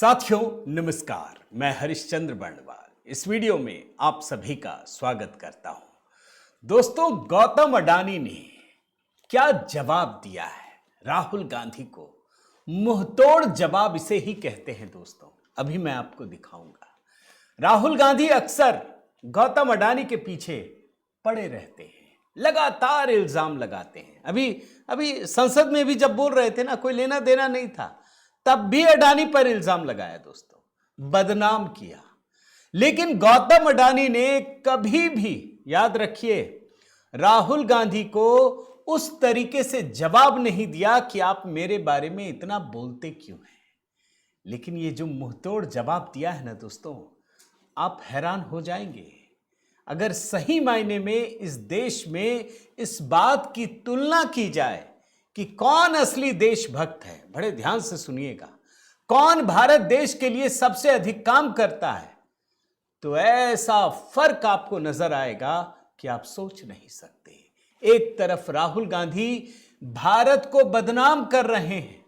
साथियों नमस्कार, मैं हरिश्चंद्र बर्णवाल इस वीडियो में आप सभी का स्वागत करता हूं। दोस्तों, गौतम अडानी ने क्या जवाब दिया है राहुल गांधी को। मुंहतोड़ जवाब इसे ही कहते हैं दोस्तों। अभी मैं आपको दिखाऊंगा। राहुल गांधी अक्सर गौतम अडानी के पीछे पड़े रहते हैं, लगातार इल्जाम लगाते हैं। अभी संसद में भी जब बोल रहे थे ना, कोई लेना देना नहीं था, तब भी अडानी पर इल्जाम लगाया दोस्तों, बदनाम किया। लेकिन गौतम अडानी ने कभी भी, याद रखिए, राहुल गांधी को उस तरीके से जवाब नहीं दिया कि आप मेरे बारे में इतना बोलते क्यों हैं। लेकिन ये जो मुंहतोड़ जवाब दिया है ना दोस्तों, आप हैरान हो जाएंगे। अगर सही मायने में इस देश में इस बात की तुलना की जाए कि कौन असली देशभक्त है, बड़े ध्यान से सुनिएगा, कौन भारत देश के लिए सबसे अधिक काम करता है, तो ऐसा फर्क आपको नजर आएगा कि आप सोच नहीं सकते। एक तरफ राहुल गांधी भारत को बदनाम कर रहे हैं,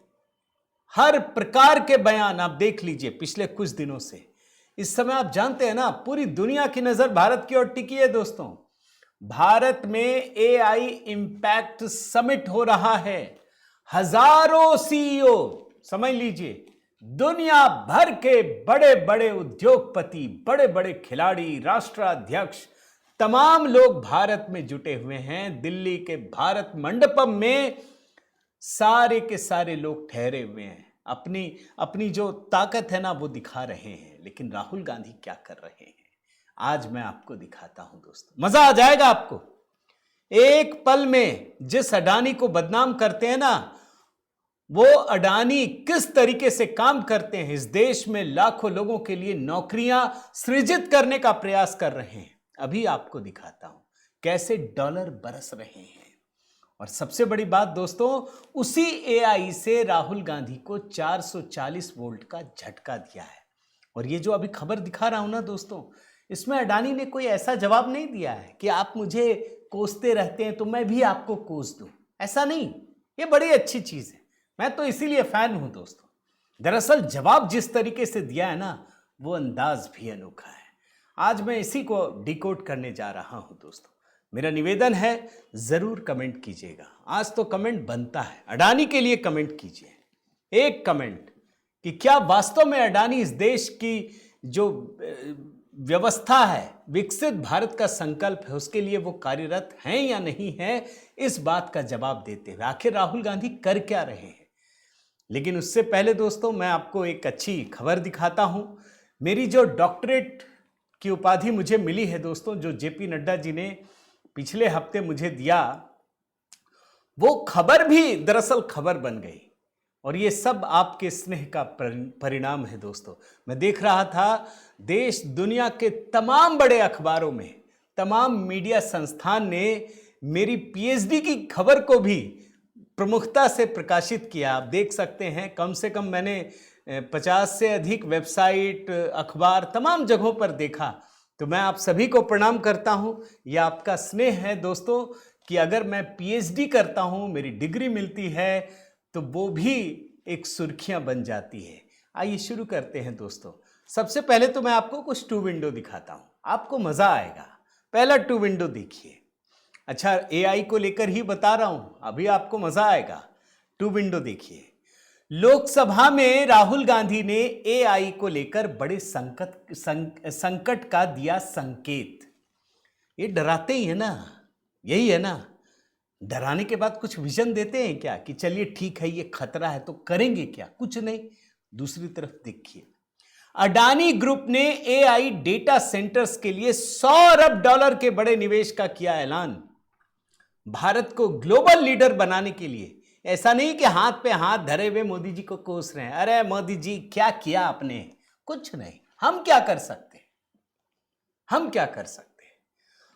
हर प्रकार के बयान आप देख लीजिए पिछले कुछ दिनों से। इस समय आप जानते हैं ना, पूरी दुनिया की नजर भारत की ओर टिकी है दोस्तों। भारत में एआई इंपैक्ट समिट हो रहा है। हजारों सीईओ, समझ लीजिए, दुनिया भर के बड़े बड़े उद्योगपति, बड़े बड़े खिलाड़ी, राष्ट्राध्यक्ष, तमाम लोग भारत में जुटे हुए हैं। दिल्ली के भारत मंडपम में सारे के सारे लोग ठहरे हुए हैं, अपनी जो ताकत है ना वो दिखा रहे हैं। लेकिन राहुल गांधी क्या कर रहे हैं, आज मैं आपको दिखाता हूं दोस्तों। मजा आ जाएगा आपको। एक पल में जिस अडानी को बदनाम करते हैं ना, वो अडानी किस तरीके से काम करते हैं, इस देश में लाखों लोगों के लिए नौकरियां सृजित करने का प्रयास कर रहे हैं। अभी आपको दिखाता हूं कैसे डॉलर बरस रहे हैं। और सबसे बड़ी बात दोस्तों, उसी एआई से राहुल गांधी को 440 वोल्ट का झटका दिया है। और ये जो अभी खबर दिखा रहा हूं ना दोस्तों, इसमें अडानी ने कोई ऐसा जवाब नहीं दिया है कि आप मुझे कोसते रहते हैं तो मैं भी आपको कोस दूं। ऐसा नहीं, ये बड़ी अच्छी चीज है, मैं तो इसीलिए फैन हूं दोस्तों। दरअसल जवाब जिस तरीके से दिया है ना, वो अंदाज भी अनोखा है। आज मैं इसी को डिकोड करने जा रहा हूं दोस्तों। मेरा निवेदन है, जरूर कमेंट कीजिएगा। आज तो कमेंट बनता है, अडानी के लिए कमेंट कीजिए। एक कमेंट कि क्या वास्तव में अडानी इस देश की जो व्यवस्था है, विकसित भारत का संकल्प है, उसके लिए वो कार्यरत हैं या नहीं है, इस बात का जवाब देते हुए आखिर राहुल गांधी कर क्या रहे हैं। लेकिन उससे पहले दोस्तों, मैं आपको एक अच्छी खबर दिखाता हूं। मेरी जो डॉक्टरेट की उपाधि मुझे मिली है दोस्तों, जो जेपी नड्डा जी ने पिछले हफ्ते मुझे दिया, वो खबर भी दरअसल खबर बन गई। और ये सब आपके स्नेह का परिणाम है दोस्तों। मैं देख रहा था, देश दुनिया के तमाम बड़े अखबारों में, तमाम मीडिया संस्थान ने मेरी पीएचडी की खबर को भी प्रमुखता से प्रकाशित किया। आप देख सकते हैं, कम से कम मैंने 50 से अधिक वेबसाइट, अखबार, तमाम जगहों पर देखा। तो मैं आप सभी को प्रणाम करता हूं। यह आपका स्नेह है दोस्तों कि अगर मैं पीएचडी करता हूं, मेरी डिग्री मिलती है, तो वो भी एक सुर्खियां बन जाती है। आइए शुरू करते हैं दोस्तों। सबसे पहले तो मैं आपको कुछ टू विंडो दिखाता हूं, आपको मजा आएगा। पहला टू विंडो देखिए। अच्छा, एआई को लेकर ही बता रहा हूं, अभी आपको मजा आएगा। टू विंडो देखिए। लोकसभा में राहुल गांधी ने एआई को लेकर बड़े संकट का दिया संकेत। ये डराते ही है ना, यही है ना। डराने के बाद कुछ विजन देते हैं क्या कि चलिए ठीक है, ये खतरा है तो करेंगे क्या? कुछ नहीं। दूसरी तरफ देखिए, अडानी ग्रुप ने एआई डेटा सेंटर्स के लिए $100 अरब के बड़े निवेश का किया ऐलान। भारत को ग्लोबल लीडर बनाने के लिए। ऐसा नहीं कि हाथ पे हाथ धरे हुए मोदी जी को कोस रहे हैं। अरे मोदी जी, क्या किया आपने? कुछ नहीं। हम क्या कर सकते? हम क्या कर सकते?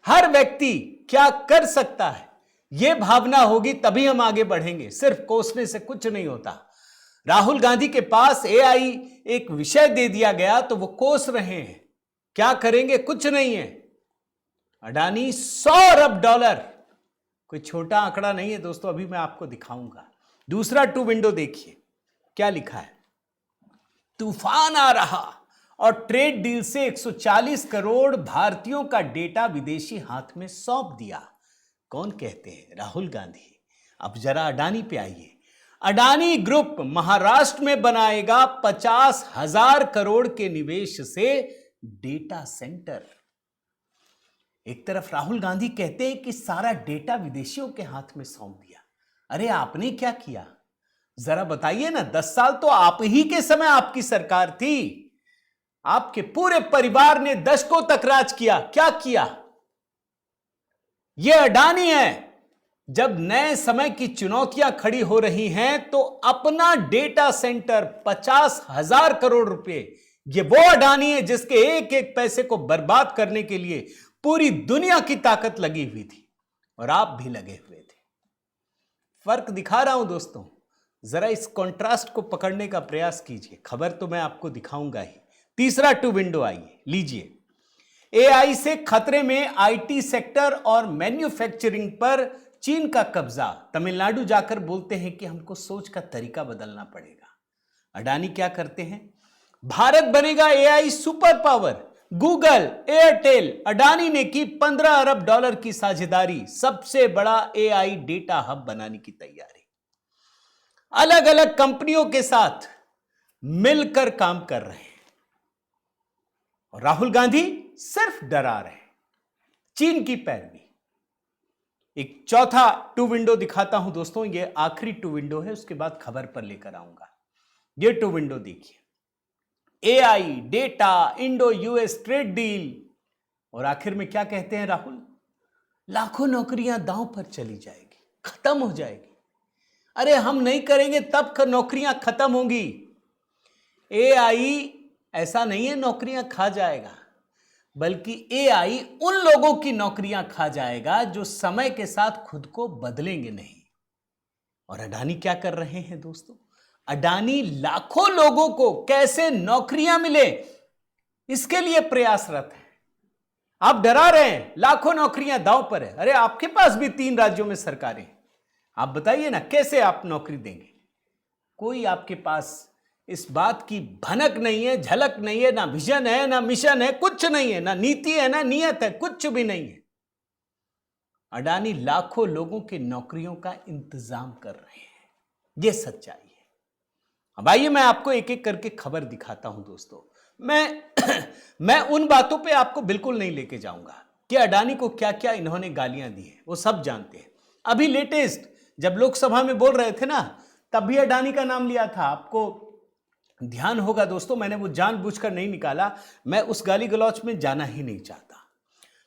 हर व्यक्ति क्या कर सकता है, यह भावना होगी तभी हम आगे बढ़ेंगे। सिर्फ कोसने से कुछ नहीं होता। राहुल गांधी के पास एआई एक विषय दे दिया गया तो वो कोस रहे हैं। क्या करेंगे? कुछ नहीं है। अडानी $100 अरब, कोई छोटा आंकड़ा नहीं है दोस्तों। अभी मैं आपको दिखाऊंगा। दूसरा टू विंडो देखिए, क्या लिखा है। तूफान आ रहा और ट्रेड डील से 140 करोड़ भारतीयों का डेटा विदेशी हाथ में सौंप दिया। कौन कहते हैं? राहुल गांधी। अब जरा अडानी पे आइए। अडानी ग्रुप महाराष्ट्र में बनाएगा 50,000 करोड़ के निवेश से डेटा सेंटर। एक तरफ राहुल गांधी कहते हैं कि सारा डेटा विदेशियों के हाथ में सौंप दिया। अरे आपने क्या किया? जरा बताइए ना। 10 साल तो आप ही के समय आपकी सरकार थी। आपके पूरे परिवार ने दशकों तक राज किया। क्या किया? यह अडानी है। जब नए समय की चुनौतियां खड़ी हो रही हैं तो अपना डेटा सेंटर 50,000 करोड़ रुपए, ये वो अडानी है जिसके एक एक पैसे को बर्बाद करने के लिए पूरी दुनिया की ताकत लगी हुई थी और आप भी लगे हुए थे। फर्क दिखा रहा हूं दोस्तों, जरा इस कॉन्ट्रास्ट को पकड़ने का प्रयास कीजिए। खबर तो मैं आपको दिखाऊंगा ही। तीसरा टू विंडो आइए, लीजिए। एआई से खतरे में आईटी सेक्टर और मैन्युफैक्चरिंग पर चीन का कब्जा। तमिलनाडु जाकर बोलते हैं कि हमको सोच का तरीका बदलना पड़ेगा। अडानी क्या करते हैं? भारत बनेगा AI super power. Google, Airtel, Adani ने की 15 अरब डॉलर की साझेदारी। सबसे बड़ा एआई डेटा हब बनाने की तैयारी। अलग अलग कंपनियों के साथ मिलकर काम कर रहे हैं और राहुल गांधी सिर्फ डरा रहे हैं। चीन की पैरवी। एक चौथा टू विंडो दिखाता हूं दोस्तों, यह आखिरी टू विंडो है, उसके बाद खबर पर लेकर आऊंगा। यह टू विंडो देखिए। AI, data, Indo US trade deal और आखिर में क्या कहते हैं राहुल? लाखों नौकरियां दांव पर चली जाएगी, खत्म हो जाएगी। अरे हम नहीं करेंगे तब नौकरियां खत्म होंगी। एआई ऐसा नहीं है नौकरियां खा जाएगा, बल्कि एआई उन लोगों की नौकरियां खा जाएगा जो समय के साथ खुद को बदलेंगे नहीं। और अडानी क्या कर रहे हैं दोस्तों? अडानी लाखों लोगों को कैसे नौकरियां मिले इसके लिए प्रयासरत है। आप डरा रहे हैं, लाखों नौकरियां दांव पर है। अरे आपके पास भी 3 राज्यों में सरकारें, आप बताइए ना कैसे आप नौकरी देंगे? कोई आपके पास इस बात की भनक नहीं है, झलक नहीं है, ना विजन है, ना मिशन है, कुछ नहीं है, ना नीति है, ना नियत है, कुछ भी नहीं है। अडानी लाखों लोगों की नौकरियों का इंतजाम कर रहे हैं। यह सच्चाई है। अब आइए मैं आपको एक एक करके खबर दिखाता हूं दोस्तों। मैं उन बातों पे आपको बिल्कुल नहीं लेके जाऊंगा कि अडानी को क्या क्या इन्होंने गालियां दी हैं, वो सब जानते हैं। अभी लेटेस्ट जब लोकसभा में बोल रहे थे ना, तब भी अडानी का नाम लिया था। आपको ध्यान होगा दोस्तों, मैंने वो जानबूझकर नहीं निकाला। मैं उस गाली गलौच में जाना ही नहीं चाहता।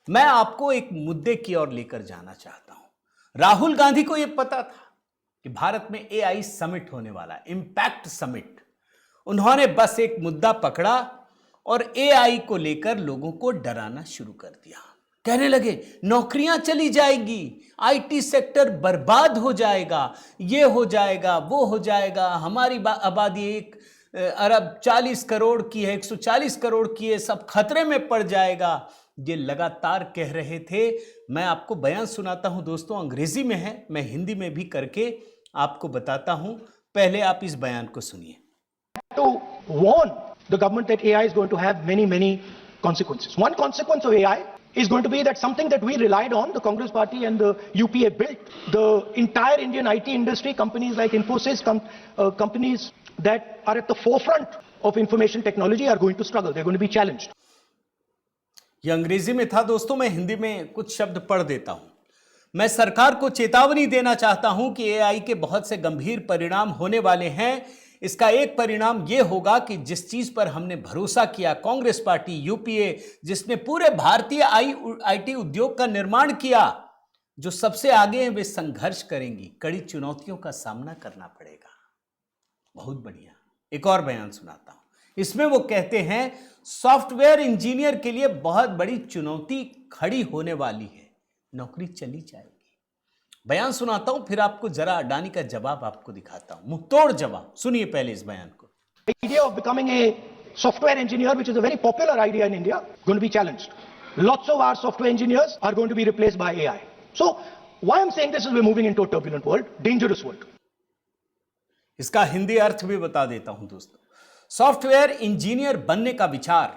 मैं आपको एक मुद्दे की ओर लेकर जाना चाहता हूं। राहुल गांधी को यह पता था कि भारत में एआई समिट होने वाला है, इंपैक्ट समिट। उन्होंने बस एक मुद्दा पकड़ा और एआई को लेकर लोगों को डराना शुरू कर दिया। कहने लगे नौकरियां चली जाएगी, आईटी सेक्टर बर्बाद हो जाएगा, ये हो जाएगा, वो हो जाएगा, हमारी आबादी 1 अरब 40 करोड़ की है, 140 करोड़ की है, सब खतरे में पड़ जाएगा। ये लगातार कह रहे थे। मैं आपको बयान सुनाता हूं दोस्तों, अंग्रेजी में है, मैं हिंदी में भी करके आपको बताता हूं। पहले आप इस बयान को सुनिए। To warn the government that AI is going to have many consequences. One consequence of AI is going to be that something that we relied on, the Congress Party and the UPA built, the entire Indian IT industry, companies like Infosys, companies that are at the forefront of information technology are going to struggle. They're going to be challenged. ये अंग्रेजी में था दोस्तों, मैं हिंदी में कुछ शब्द पढ़ देता हूं। मैं सरकार को चेतावनी देना चाहता हूं कि एआई के बहुत से गंभीर परिणाम होने वाले हैं। इसका एक परिणाम यह होगा कि जिस चीज पर हमने भरोसा किया, कांग्रेस पार्टी, यूपीए, जिसने पूरे भारतीय आईटी उद्योग का निर्माण किया, जो सबसे आगे हैं, वे संघर्ष करेंगी, कड़ी चुनौतियों का सामना करना पड़ेगा। बहुत बढ़िया। एक और बयान सुनाता हूं। इसमें वो कहते हैं सॉफ्टवेयर इंजीनियर के लिए बहुत बड़ी चुनौती खड़ी होने वाली है, नौकरी चली जाएगी। बयान सुनाता हूं, फिर आपको जरा अडानी का जवाब आपको दिखाता हूं, मुंहतोड़ जवाब। सुनिए पहले इस बयान को। The idea of becoming a software engineer, which is a very popular idea in India, going to be challenged. Lots of our software engineers are going to be replaced by AI. So why I'm saying this is we're moving into a turbulent world, dangerous world. इसका हिंदी अर्थ भी बता देता हूं दोस्तों। Software engineer बनने का विचार,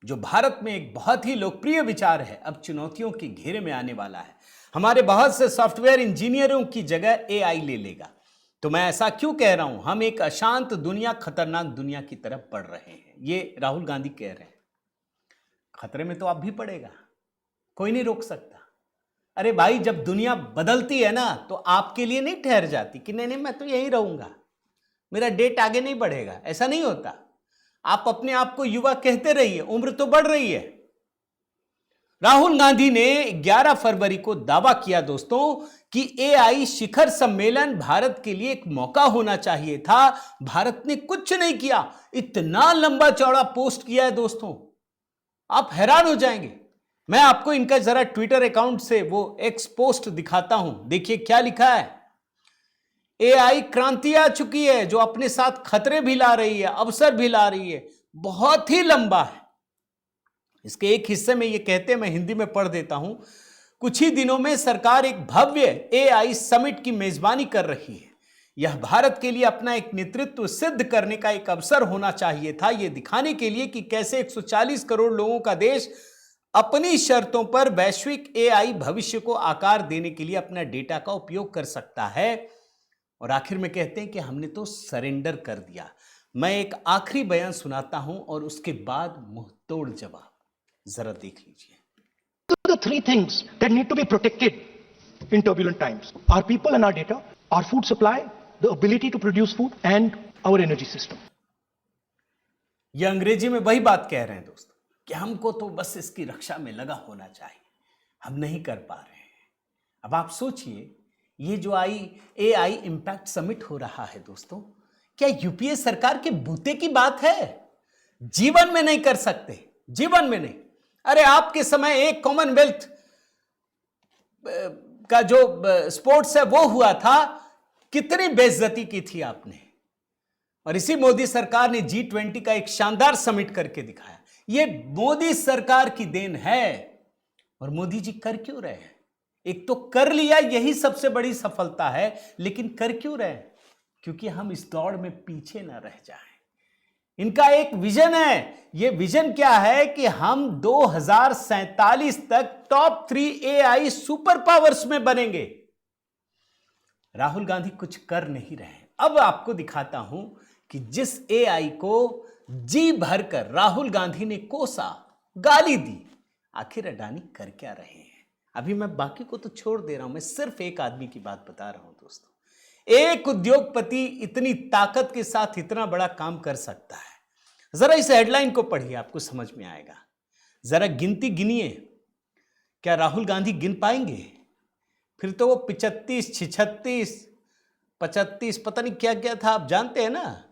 जो भारत में एक बहुत ही लोकप्रिय विचार है, अब चुनौतियों के घेरे में आने वाला है। हमारे बहुत से सॉफ्टवेयर इंजीनियरों की जगह एआई ले लेगा। तो मैं ऐसा क्यों कह रहा हूं? हम एक अशांत दुनिया, खतरनाक दुनिया की तरफ बढ़ रहे हैं, ये राहुल गांधी कह रहे हैं। खतरे में तो आप भी पड़ेगा, कोई नहीं रोक सकता। अरे भाई, जब दुनिया बदलती है ना, तो आपके लिए नहीं ठहर जाती कि नहीं मैं तो यहीं रहूंगा, मेरा डेट आगे नहीं बढ़ेगा। ऐसा नहीं होता। आप अपने आप को युवा कहते रहिए, उम्र तो बढ़ रही है। राहुल गांधी ने 11 फरवरी को दावा किया दोस्तों कि एआई शिखर सम्मेलन भारत के लिए एक मौका होना चाहिए था। भारत ने कुछ नहीं किया। इतना लंबा चौड़ा पोस्ट किया है दोस्तों, आप हैरान हो जाएंगे। मैं आपको इनका जरा ट्विटर अकाउंट से वो एक्स पोस्ट दिखाता हूं। देखिए क्या लिखा है। एआई क्रांति आ चुकी है जो अपने साथ खतरे भी ला रही है, अवसर भी ला रही है। बहुत ही लंबा है। इसके एक हिस्से में ये कहते हैं, मैं हिंदी में पढ़ देता हूं। कुछ ही दिनों में सरकार एक भव्य एआई समिट की मेजबानी कर रही है। यह भारत के लिए अपना एक नेतृत्व सिद्ध करने का एक अवसर होना चाहिए था, यह दिखाने के लिए कि कैसे 140 करोड़ लोगों का देश अपनी शर्तों पर वैश्विक एआई भविष्य को आकार देने के लिए अपना डेटा का उपयोग कर सकता है। और आखिर में कहते हैं कि हमने तो सरेंडर कर दिया। मैं एक आखिरी बयान सुनाता हूं और उसके बाद मुंहतोड़ जवाब जरा देख लीजिए। So the three things that need to be protected in turbulent times: our people and our data, our food supply, the ability to produce food, and our energy system. यह अंग्रेजी में वही बात कह रहे हैं दोस्तों कि हमको तो बस इसकी रक्षा में लगा होना चाहिए, हम नहीं कर पा रहे हैं। अब आप सोचिए, ये जो एआई इंपैक्ट समिट हो रहा है दोस्तों, क्या यूपीए सरकार के बूते की बात है? जीवन में नहीं कर सकते, जीवन में नहीं। अरे आपके समय एक कॉमनवेल्थ का जो स्पोर्ट्स है वो हुआ था, कितनी बेइज्जती की थी आपने। और इसी मोदी सरकार ने G20 का एक शानदार समिट करके दिखाया। ये मोदी सरकार की देन है। और मोदी जी कर क्यों रहे हैं? एक तो कर लिया, यही सबसे बड़ी सफलता है, लेकिन कर क्यों रहे हैं? क्योंकि हम इस दौड़ में पीछे ना रह जाएं। इनका एक विजन है। यह विजन क्या है कि हम 2047 तक टॉप 3 एआई सुपर पावर्स में बनेंगे। राहुल गांधी कुछ कर नहीं रहे। अब आपको दिखाता हूं कि जिस एआई को जी भरकर राहुल गांधी ने कोसा, गाली दी, आखिर अडानी कर क्या रहे हैं। अभी मैं बाकी को तो छोड़ दे रहा हूं, मैं सिर्फ एक आदमी की बात बता रहा हूं दोस्तों। एक उद्योगपति इतनी ताकत के साथ इतना बड़ा काम कर सकता है। जरा इस हेडलाइन को पढ़िए, आपको समझ में आएगा। जरा गिनती गिनिए, क्या राहुल गांधी गिन पाएंगे? फिर तो वो 35, 36, 35 पता नहीं क्या क्या था, आप जानते हैं ना,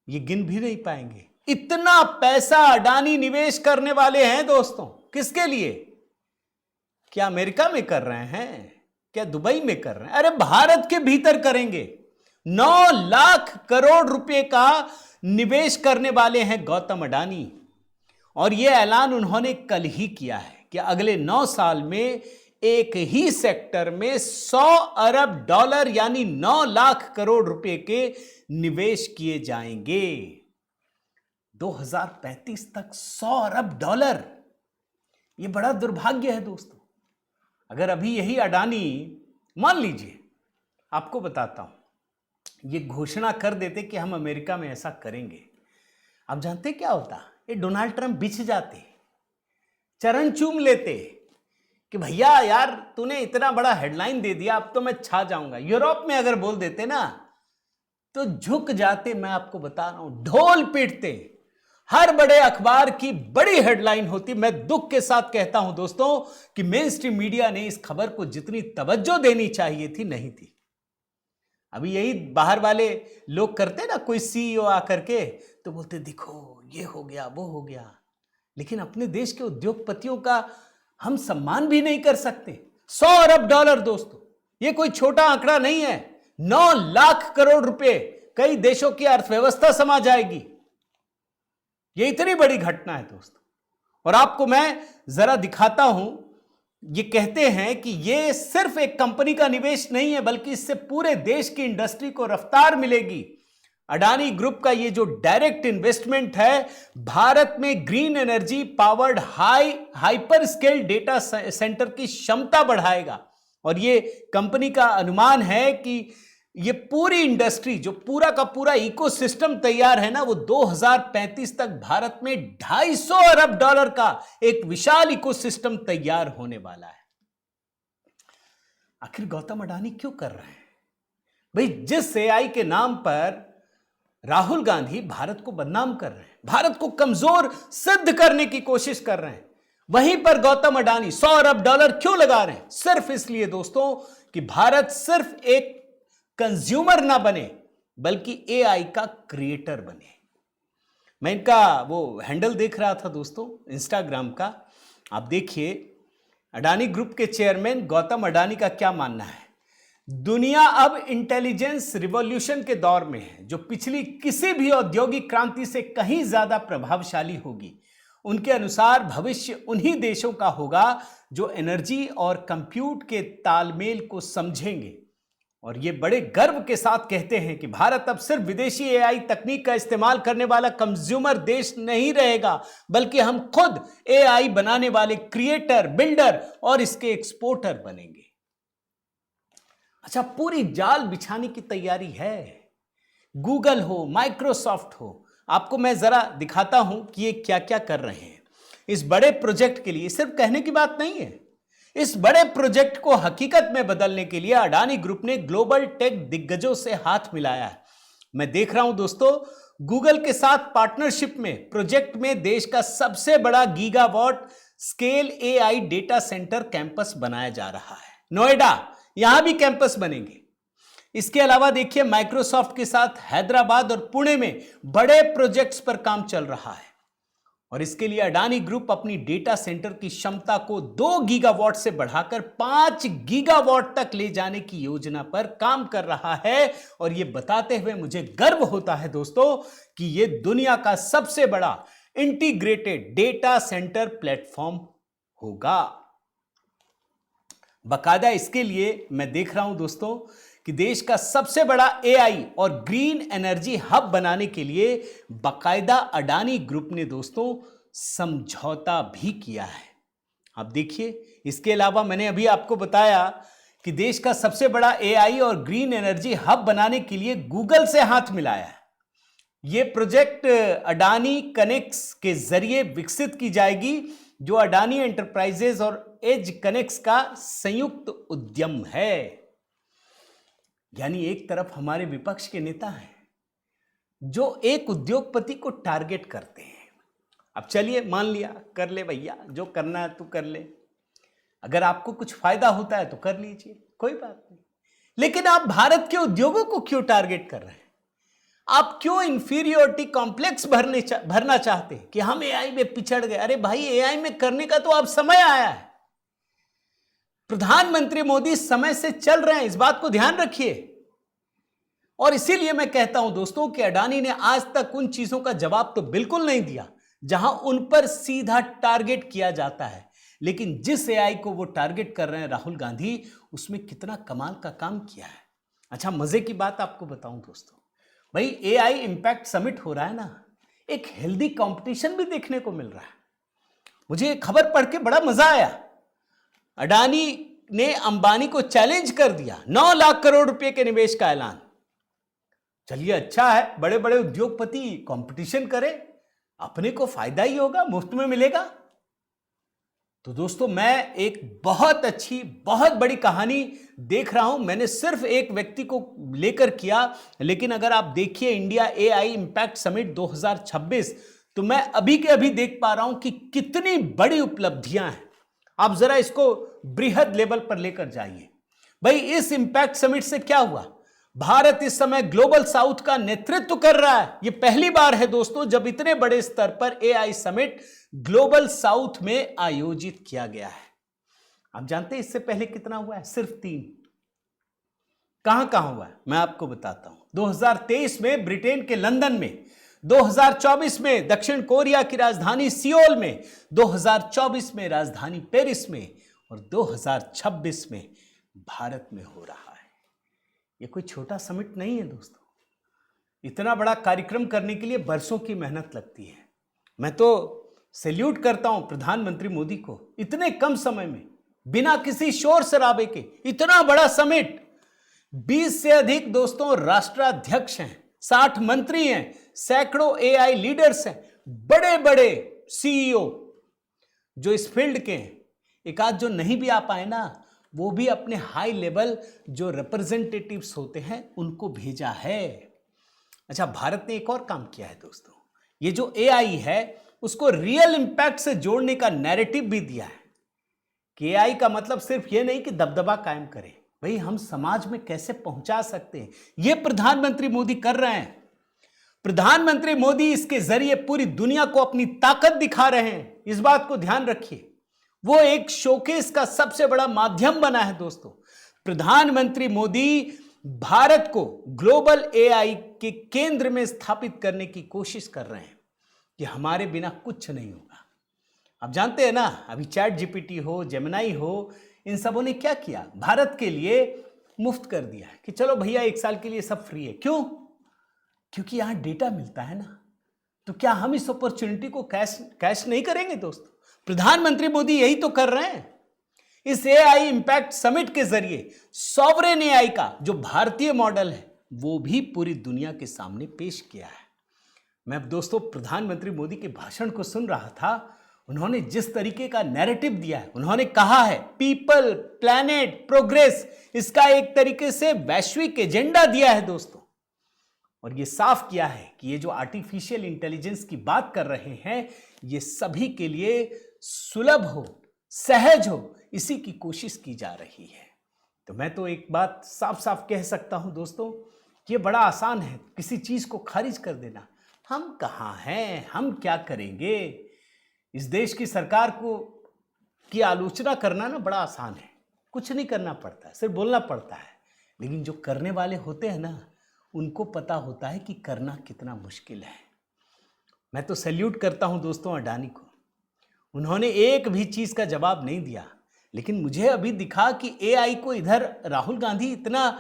ये गिन भी नहीं पाएंगे। इतना पैसा अडानी निवेश करने वाले हैं दोस्तों। किसके लिए? क्या अमेरिका में कर रहे हैं? क्या दुबई में कर रहे हैं? अरे भारत के भीतर करेंगे। 9 लाख करोड़ रुपए का निवेश करने वाले हैं गौतम अडानी। और यह ऐलान उन्होंने कल ही किया है कि अगले 9 साल में एक ही सेक्टर में $100 अरब यानी 9 लाख करोड़ रुपए के निवेश किए जाएंगे। 2035 तक $100 अरब। यह बड़ा दुर्भाग्य है दोस्तों। अगर अभी यही अडानी, मान लीजिए, आपको बताता हूं, ये घोषणा कर देते कि हम अमेरिका में ऐसा करेंगे, आप जानते क्या होता? ये डोनाल्ड ट्रंप बिछ जाते, चरण चूम लेते कि भैया यार तूने इतना बड़ा हेडलाइन दे दिया, अब तो मैं छा जाऊंगा। यूरोप में अगर बोल देते ना तो झुक जाते। मैं आपको बता रहा हूं, ढोल पीटते। हर बड़े अखबार की बड़ी हेडलाइन होती। मैं दुख के साथ कहता हूं दोस्तों कि मेन स्ट्रीम मीडिया ने इस खबर को जितनी तवज्जो देनी चाहिए थी, नहीं थी। अभी यही बाहर वाले लोग करते ना, कोई सीईओ आकर के तो बोलते देखो ये हो गया, वो हो गया, लेकिन अपने देश के उद्योगपतियों का हम सम्मान भी नहीं कर सकते। $100 अरब दोस्तों, ये कोई छोटा आंकड़ा नहीं है। 9 लाख करोड़ रुपए, कई देशों की अर्थव्यवस्था समा जाएगी। ये इतनी बड़ी घटना है दोस्तों। और आपको मैं जरा दिखाता हूं, ये कहते हैं कि ये सिर्फ एक कंपनी का निवेश नहीं है, बल्कि इससे पूरे देश की इंडस्ट्री को रफ्तार मिलेगी। अडानी ग्रुप का ये जो डायरेक्ट इन्वेस्टमेंट है भारत में green energy powered hyper scale data centre की क्षमता बढ़ाएगा। और ये कंपनी का अनुमान है कि ये पूरी इंडस्ट्री जो पूरा का पूरा इकोसिस्टम तैयार है ना, वो 2035 तक भारत में $250 अरब का एक विशाल इकोसिस्टम तैयार होने वाला है। आखिर गौतम अडानी क्यों कर रहे हैं भाई? जिस एआई के नाम पर राहुल गांधी भारत को बदनाम कर रहे हैं, भारत को कमजोर सिद्ध करने की कोशिश कर रहे हैं, वहीं पर गौतम अडानी $100 अरब क्यों लगा रहे हैं? सिर्फ इसलिए दोस्तों कि भारत सिर्फ एक कंज्यूमर ना बने बल्कि एआई का क्रिएटर बने। मैं इनका वो हैंडल देख रहा था दोस्तों इंस्टाग्राम का, आप देखिए अडानी ग्रुप के चेयरमैन गौतम अडानी का क्या मानना है। दुनिया अब इंटेलिजेंस रिवॉल्यूशन के दौर में है जो पिछली किसी भी औद्योगिक क्रांति से कहीं ज्यादा प्रभावशाली होगी। उनके अनुसार भविष्य उन्हीं देशों का होगा जो एनर्जी और कंप्यूट के तालमेल को समझेंगे। और ये बड़े गर्व के साथ कहते हैं कि भारत अब सिर्फ विदेशी एआई तकनीक का इस्तेमाल करने वाला कंज्यूमर देश नहीं रहेगा, बल्कि हम खुद एआई बनाने वाले क्रिएटर, बिल्डर और इसके एक्सपोर्टर बनेंगे। अच्छा, पूरी जाल बिछाने की तैयारी है। गूगल हो, माइक्रोसॉफ्ट हो, आपको मैं जरा दिखाता हूं कि ये क्या क्या कर रहे हैं इस बड़े प्रोजेक्ट के लिए। सिर्फ कहने की बात नहीं है, इस बड़े प्रोजेक्ट को हकीकत में बदलने के लिए अडानी ग्रुप ने ग्लोबल टेक दिग्गजों से हाथ मिलाया है। मैं देख रहा हूं दोस्तों, गूगल के साथ पार्टनरशिप में प्रोजेक्ट में देश का सबसे बड़ा gigawatt scale AI data centre campus बनाया जा रहा है। नोएडा, यहां भी कैंपस बनेंगे। इसके अलावा देखिए माइक्रोसॉफ्ट के साथ हैदराबाद और पुणे में बड़े प्रोजेक्ट्स पर काम चल रहा है। और इसके लिए अडानी ग्रुप अपनी डेटा सेंटर की क्षमता को 2 गीगावाट से बढ़ाकर 5 गीगावाट तक ले जाने की योजना पर काम कर रहा है। और यह बताते हुए मुझे गर्व होता है दोस्तों कि यह दुनिया का सबसे बड़ा इंटीग्रेटेड डेटा सेंटर प्लेटफॉर्म होगा। बाकायदा इसके लिए मैं देख रहा हूं दोस्तों कि देश का सबसे बड़ा एआई और ग्रीन एनर्जी हब बनाने के लिए बाकायदा अडानी ग्रुप ने दोस्तों समझौता भी किया है। आप देखिए, इसके अलावा मैंने अभी आपको बताया कि देश का सबसे बड़ा एआई और ग्रीन एनर्जी हब बनाने के लिए गूगल से हाथ मिलाया है। यह प्रोजेक्ट अडानी कनेक्ट्स के जरिए विकसित की जाएगी, जो अडानी एंटरप्राइजेज और एज कनेक्ट्स का संयुक्त उद्यम है। यानी एक तरफ हमारे विपक्ष के नेता हैं जो एक उद्योगपति को टारगेट करते हैं। अब चलिए मान लिया, कर ले भैया, जो करना है तू कर ले, अगर आपको कुछ फायदा होता है तो कर लीजिए, कोई बात नहीं। लेकिन आप भारत के उद्योगों को क्यों टारगेट कर रहे हैं? आप क्यों इंफीरियोरिटी कॉम्प्लेक्स भरना चाहते हैं कि हम एआई में पिछड़ गए? अरे भाई, एआई में करने का तो अब समय आया है। प्रधानमंत्री मोदी समय से चल रहे हैं, इस बात को ध्यान रखिए। और इसीलिए मैं कहता हूं दोस्तों कि अडानी ने आज तक उन चीजों का जवाब तो बिल्कुल नहीं दिया जहां उन पर सीधा टारगेट किया जाता है। लेकिन जिस एआई को वो टारगेट कर रहे हैं राहुल गांधी, उसमें कितना कमाल का काम किया है। अच्छा, मजे की बात आपको बताऊं दोस्तों, भाई एआई इंपैक्ट समिट हो रहा है ना, एक हेल्दी कंपटीशन भी देखने को मिल रहा है। मुझे खबर पढ़ के बड़ा मजा आया। अडानी ने अंबानी को चैलेंज कर दिया, 9 लाख करोड़ रुपए के निवेश का ऐलान। चलिए अच्छा है, बड़े बड़े उद्योगपति कंपटीशन करें, अपने को फायदा ही होगा, मुफ्त में मिलेगा। तो दोस्तों, मैं एक बहुत अच्छी, बहुत बड़ी कहानी देख रहा हूं। मैंने सिर्फ एक व्यक्ति को लेकर किया, लेकिन अगर आप देखिए इंडिया एआई इंपैक्ट समिट 2026, तो मैं अभी के अभी देख पा रहा हूं कि कितनी बड़ी उपलब्धियां हैं। आप जरा इसको बृहद लेवल पर लेकर जाइए। भाई, इस इंपैक्ट समिट से क्या हुआ? भारत इस समय ग्लोबल साउथ का नेतृत्व कर रहा है। यह पहली बार है दोस्तों जब इतने बड़े स्तर पर एआई समिट ग्लोबल साउथ में आयोजित किया गया है। आप जानते हैं इससे पहले कितना हुआ है? सिर्फ 3। कहां कहां हुआ है मैं आपको बताता हूं। 2023 में ब्रिटेन के लंदन में, 2024 में दक्षिण कोरिया की राजधानी सियोल में, 2024 में राजधानी पेरिस में और 2026 में भारत में हो रहा है। यह कोई छोटा समिट नहीं है दोस्तों, इतना बड़ा कार्यक्रम करने के लिए बरसों की मेहनत लगती है। मैं तो सैल्यूट करता हूं प्रधानमंत्री मोदी को, इतने कम समय में बिना किसी शोर शराबे के इतना बड़ा समिट, 20 से अधिक दोस्तों राष्ट्राध्यक्ष हैं, 60 मंत्री हैं, सैकड़ों एआई लीडर्स हैं, बड़े बड़े सीईओ जो इस फील्ड के हैं। एक आध जो नहीं भी आ पाए ना, वो भी अपने हाई लेवल जो रिप्रेजेंटेटिव्स होते हैं उनको भेजा है। अच्छा, भारत ने एक और काम किया है दोस्तों, ये जो एआई है उसको रियल इंपैक्ट से जोड़ने का नैरेटिव भी दिया है कि एआई का मतलब सिर्फ ये नहीं कि दबदबा कायम करें, भाई हम समाज में कैसे पहुंचा सकते हैं, ये प्रधानमंत्री मोदी कर रहे हैं। प्रधानमंत्री मोदी इसके जरिए पूरी दुनिया को अपनी ताकत दिखा रहे हैं, इस बात को ध्यान रखिए। वो एक शोकेस का सबसे बड़ा माध्यम बना है दोस्तों। प्रधानमंत्री मोदी भारत को ग्लोबल एआई के केंद्र में स्थापित करने की कोशिश कर रहे हैं कि हमारे बिना कुछ नहीं होगा। आप जानते हैं ना, अभी चैट जीपीटी हो, जेमिनाई हो, इन सबों ने क्या किया, भारत के लिए मुफ्त कर दिया है कि चलो भैया 1 साल के लिए सब फ्री है। क्यों? क्योंकि यहां डेटा मिलता है ना। तो क्या हम इस अपॉर्चुनिटी को कैश नहीं करेंगे दोस्तों? प्रधानमंत्री मोदी यही तो कर रहे हैं। इस एआई इंपैक्ट समिट के जरिए सॉवरेन एआई का जो भारतीय मॉडल है वो भी पूरी दुनिया के सामने पेश किया है। मैं दोस्तों प्रधानमंत्री मोदी के भाषण को सुन रहा था, उन्होंने जिस तरीके का नैरेटिव दिया है, उन्होंने कहा है पीपल, प्लैनेट, प्रोग्रेस, इसका एक तरीके से वैश्विक एजेंडा दिया है दोस्तों। और ये साफ किया है कि ये जो आर्टिफिशियल इंटेलिजेंस की बात कर रहे हैं, ये सभी के लिए सुलभ हो, सहज हो, इसी की कोशिश की जा रही है। तो मैं तो एक बात साफ साफ कह सकता हूं दोस्तों, ये बड़ा आसान है किसी चीज को खारिज कर देना। हम कहां हैं, हम क्या करेंगे? इस देश की सरकार को की आलोचना करना ना बड़ा आसान है, कुछ नहीं करना पड़ता है, सिर्फ बोलना पड़ता है। लेकिन जो करने वाले होते हैं ना, उनको पता होता है कि करना कितना मुश्किल है। मैं तो सैल्यूट करता हूं दोस्तों अडानी को, उन्होंने एक भी चीज का जवाब नहीं दिया। लेकिन मुझे अभी दिखा कि एआई को इधर राहुल गांधी इतना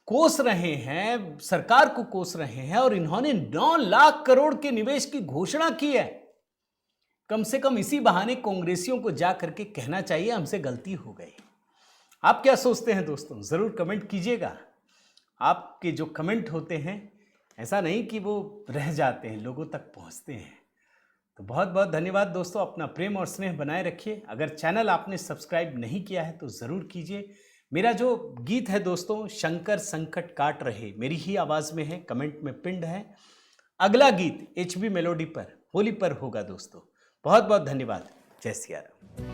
कोस रहे हैं, सरकार को कोस रहे हैं, और इन्होंने 9 लाख करोड़ के निवेश की घोषणा की है। कम से कम इसी बहाने कांग्रेसियों को जा करके कहना चाहिए हमसे गलती हो गई। आप क्या सोचते हैं दोस्तों, जरूर कमेंट कीजिएगा। आपके जो कमेंट होते हैं, ऐसा नहीं कि वो रह जाते हैं, लोगों तक पहुंचते हैं। तो बहुत बहुत धन्यवाद दोस्तों, अपना प्रेम और स्नेह बनाए रखिए। अगर चैनल आपने सब्सक्राइब नहीं किया है तो ज़रूर कीजिए। मेरा जो गीत है दोस्तों, शंकर संकट काट रहे, मेरी ही आवाज़ में है, कमेंट में पिंड है। अगला गीत HB मेलोडी पर होली पर होगा दोस्तों। बहुत बहुत धन्यवाद। जय सिया राम।